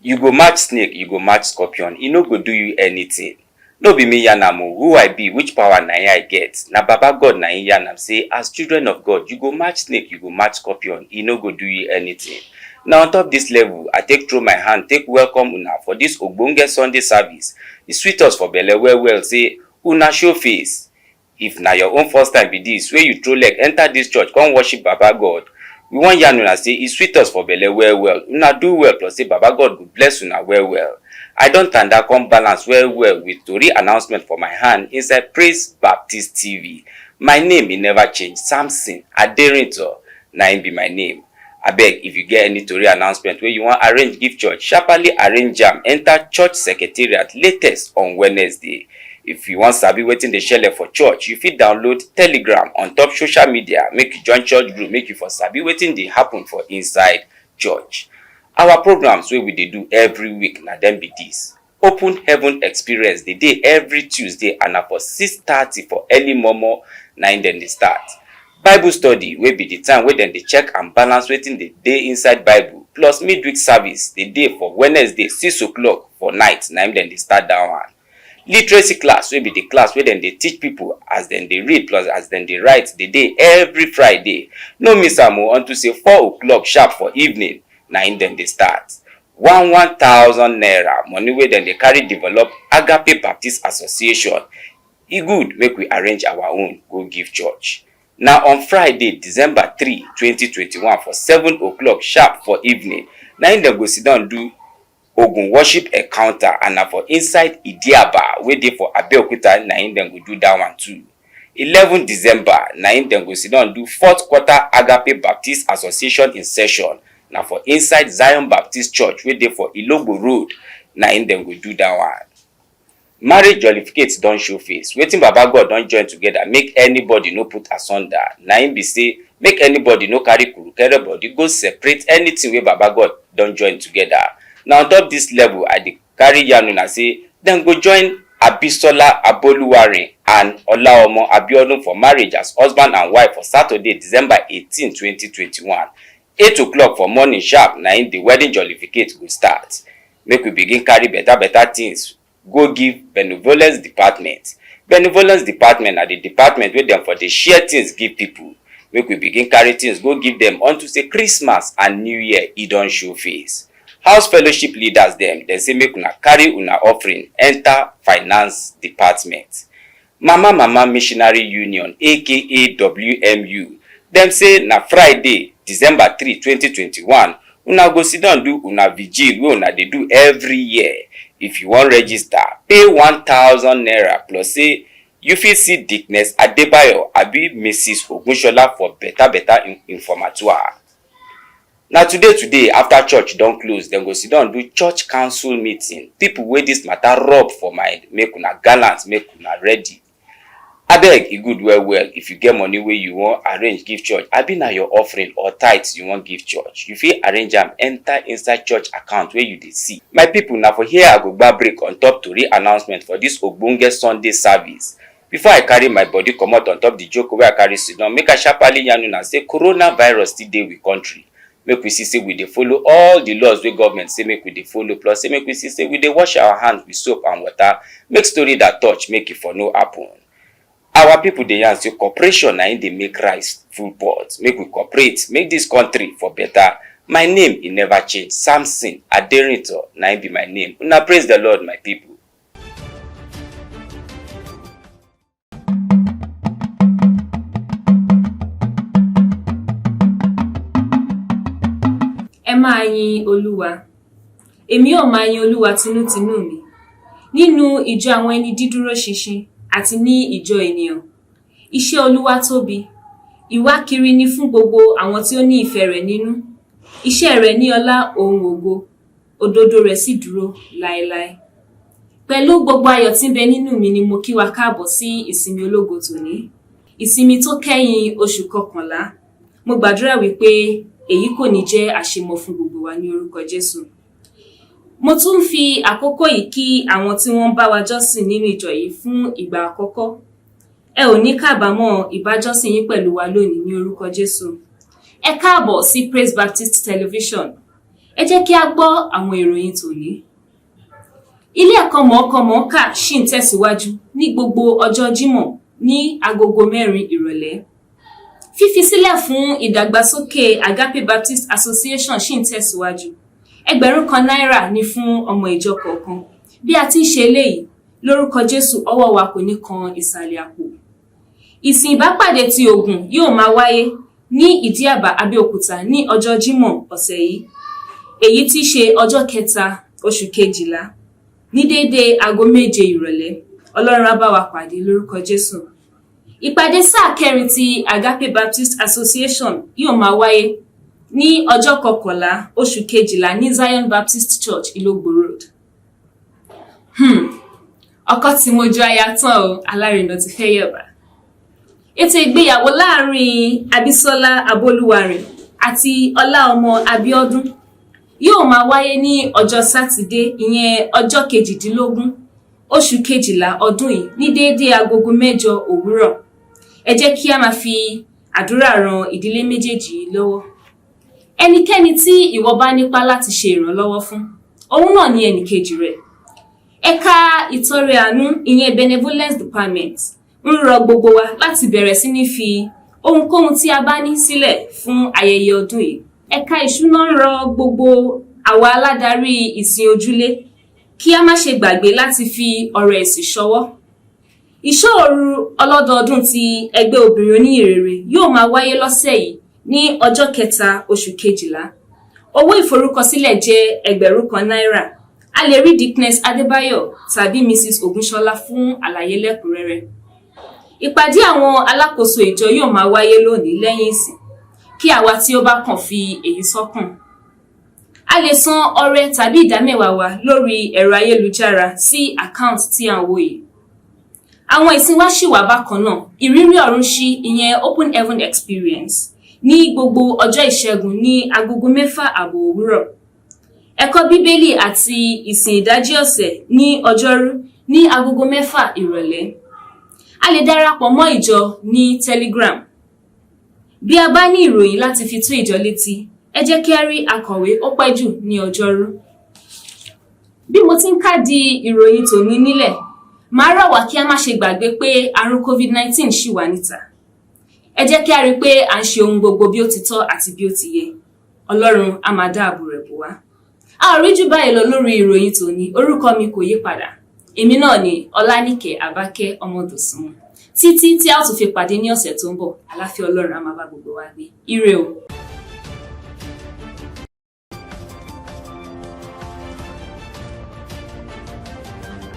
You go match snake, you go match scorpion, e no go do you anything. No be me yarn am o, who I be, which power na I get. Na Baba God na him yarn am say as children of God, you go match snake, you go match scorpion, e no go do you anything. Now on top this level, I take throw my hand, take welcome una for this ogbonge Sunday service. E sweet us for belle well say una show face. If na your own first time be this, wey you throw leg enter this church come worship Baba God, we wan yarn una say e sweet us for belle well. Una do well plus say Baba God go bless una well. I don tanda come balance well with tori announcement for my hand inside Praise Baptist TV. My name e never change, Samson Aderinto na im be my name. Abeg, if you get any tori announcement wey you wan arrange give church, sharparly arrange am enter church secretariat latest on Wednesday. If you wan sabi wetin dey shele for church, you fit download Telegram on top social media, make you join church group, make you for sabi wetin dey happen for inside church. Our programs wey we dey do every week na dem be this. Open Heaven Experience dey dey every Tuesday and na for 6:30 for early momo na im dem dey start. Bible study wey be the time wey dem dey check and balance wetin dey inside Bible, plus midweek service dey dey for Wednesday 6 o'clock for night na im dem dey start that one. Literacy class wey be the class wey dem dey teach people as dem dey read plus as dem dey write dey dey every Friday. No miss am o unto say 4 o'clock sharp for evening na im dem dey start. 1,000 naira money wey dem dey carry develop Agape Baptist Association. E good make we arrange our own go give church. Now on Friday, December 3, 2021 for 7 o'clock sharp for evening, na im dem go sit down do Ogun worship encounter and na for inside Idiaba wey dey for Abeokuta na im dem go do that one too. 11 December na im dem go sit down do 4th quarter Agape Baptist Association in session na for inside Zion Baptist Church wey dey for Ilogbo Road na im dem go do that one. Marriage jollificate don show face. Wetin Baba God don join together make anybody no put asunder. Na im be say make anybody no carry kurukere body go separate anything wey Baba God don join together. Now on top this level, I dey carry yarn una say dem go join Abisola Aboluwarin and Olaomo Abiodun for marriage as husband and wife for Saturday, December 18, 2021. 8 o'clock for morning sharp na im the wedding jollificate go start. Make we begin carry better things go give benevolence department. Benevolence department na the department wey dem for dey share things give people. Make we begin carry things go give them unto say Christmas and New Year e don show face. House fellowship leaders dem say make una carry una offering enter finance department. Mama Missionary Union aka WMU dem say na Friday, December 3, 2021 una go sit down do una vigil wey una dey do every year. If you wan register, pay 1,000 naira plus say you fit see Dickness Adebayo abi Mrs. Ogunshola for better informatoire. Now today after church don close, dem go sit down do church council meeting. People wey this matter rub for mind, make una gallant, make una ready. Abeg, e good well if you get money wey you wan arrange give church, abi na your offering or tithes you wan give church, you fit arrange am enter inside church account wey you dey see. My people, na for here I go gba break on top tori announcement for this ogbonge Sunday service. Before I carry my body comot on top the joke wey I carry sit down, make I sharparly yarn una say coronavirus still dey we country. Make we see say we dey follow all the laws wey government say make we dey follow, plus say make we see say we dey wash our hands with soap and water. Make story that touch make e for no happen. Our people dey yarn say cooperation na im dey make rice full pot. Make we cooperate, make this country for better. My name e never change, Samson Aderinto na im be my name. Una praise the Lord, my people. Ẹ máa yin Olúwa. Èmi ò máa yin Olúwa tinútinú mi. Nínú ìjọ àwọn ẹni dídúró ṣinṣin àti ní ìjọ ènìyàn. Iṣẹ́ Olúwa tóbi. Ìwákiri ni fún gbogbo àwọn tí ó ní ìfẹ́ rẹ̀ nínú. Iṣẹ́ rẹ̀ ní ọlá ohun ògo. Òdodo rẹ̀ sì dúró láéláé. Pẹ̀lú gbogbo ayọ̀ tí ń bẹ nínú mi ni mo kí wa káàbọ̀ sí ìsinmi ológo tòní. Ìsinmi tó kẹ́yìn oṣù kọkànlá. Mo gbàdúrà wípé èyí kò ní jẹ́ àṣemọ fún gbogbo wa ní orúkọ Jésù. Mo tún fi àkókò yìí kí àwọn tí wọ́n bá wa jọ́sìn nínú ìjọ yìí fún ìgbà àkọ́kọ́. Ẹ ò ní kábàámọ̀ ìbájọ́sìn yín pẹ̀lú wa lónìí ní orúkọ Jésù. Ẹ káàbọ̀ sí Praise Baptist Television. Ẹ jẹ́ kí a gbọ́ àwọn ìròyìn tòní. Ilé ẹ̀kọ́ mọ̀ọ́kọ-mọ̀ọ́kà ṣì ń tẹ̀síwájú ní gbogbo ọjọ́ Jímọ̀ ní agogo 4 ìrọ̀lẹ́. Fífi sílẹ̀ fún ìdàgbàsókè Agape Baptist Association ṣì ń tẹ̀síwájú. Ẹgbẹ̀rún náírà ni fún ọmọ ìjọ kọ̀ọ̀kan. Bí a ti ń ṣe eléyìí, lórúkọ Jésù ọwọ́ wa kò ní kan ìsàlẹ̀ àpò. Ìsìn ìbápàdé ti Ògùn yóò máa wáyé ní Ìdí-àbà, Abẹ́òkúta ní ọjọ́ Jímọ̀ ọ̀sẹ̀ yìí. Èyí tí ṣe ọjọ́ 3 oṣù kejìlá ní déédéé aago 7 ìrọ̀lẹ́. Ọlọ́run á bá wa pàdé lórúkọ Jésù. Ìpàdé sáà kẹrin ti Agape Baptist Association yóò máa wáyé ní ọjọ́ 11 oṣù kejìlá ní Zion Baptist Church, Ilogbo Road. Ọkọ tí mo jọ aya tán o, alárinà ti fẹ́ yẹ̀bà. Ètò ìgbéyàwó láàrin Abísọ́lá Abolúwarìn àti Ọláọmọ Abíọ́dún yóò máa wáyé ní ọjọ́ Sátidé, ìyẹn ọjọ́ 18 oṣù kejìlá ọdún yìí ní déédéé agogo 7 òwúrọ̀. Ẹ jẹ́ kí a máa fi àdúrà ran ìdílé méjèèjì lọ́wọ́. Ẹnikẹ́ni tí ìwọ bá nípá láti ṣe ìrànlọ́wọ́ fún, òun náà ni ẹnìkejì rẹ̀. Ẹ̀ka ìtọrẹ àánú, ìyẹn Benevolence Department, ń rọ gbogbo wa láti bẹ̀rẹ̀ sí ní fi ohunkóhun tí a bá ní sílẹ̀ fún ayẹyẹ ọdún yìí. Ẹ̀ka ìṣúná ń rọ gbogbo àwa aládarí ìsìn ojúlé kí a má ṣe gbàgbé láti fi ọrẹ ìsìn ṣọwọ́. Ìṣọ́-òru ọlọ́dọọdún ti ẹgbẹ́ obìnrin oníhìnrere yóò máa wáyé lọ́sẹ̀ yìí ní ọjọ́ 3 oṣù kejìlá. Owó ìforúkọsílẹ̀ jẹ́ ẹgbẹ̀rún náírà. A lè rí Dickness Adébáyọ̀ tàbí Mrs. Ògúnṣọlá fún àlàyé lẹ́kùnrẹ́rẹ́. Ìpàdé àwọn alákòóso ìjọ yóò máa wáyé lónìí lẹ́yìn ìsìn, kí àwa tí ó bá kàn fi èyí sọ́kàn. A lè san ọrẹ tàbí ìdámẹ́wàá wa lórí ẹ̀rọ ayélujára sí àkáǹtì tí à ń wò yìí. Àwọn ìsìn wa ṣì wà bákan náà. Ìrírí ọ̀run ṣí, ìyẹn Open Heaven Experience, ní gbogbo ọjọ́ ìṣẹ́gun ní agogo 6:30 òwúrọ̀. Ẹ̀kọ́ Bíbélì àti ìsìn ìdájí ọ̀sẹ̀ ní ọjọ́rú ní agogo 6 ìrọ̀lẹ́. A lè darapọ̀ mọ́ ìjọ ní Telegram. Bí a bá ní ìròyìn láti fi tó ìjọ létí, ẹ jẹ́ kí a rí akọ̀wé ó pẹ́ jù ní ọjọ́rú. Bí mo ti ń kádì ìròyìn tòní nílẹ̀, màá rọ̀ wá kí a má ṣe gbàgbé pé àrùn COVID-19 ṣì wà níta. Ẹ jẹ́ kí a rí pé à ń ṣe ohun gbogbo bí ó ti tọ́ àti bí ó ti yẹ. Ọlọ́run á máa dáàbò rẹ̀ bò wá. A ò rí jù báyìí lọ lórí ìròyìn tòní. Orúkọ mi kò yí padà. Èmi náà ni Ọlánìkẹ́ Àbákẹ́ Ọmọdòsùnmù. Títí tí a ó tún fi pàdé ní ọ̀sẹ̀ tó ń bọ̀, àlàáfíà Ọlọ́run á máa bá gbogbo wa gbé. Ire o.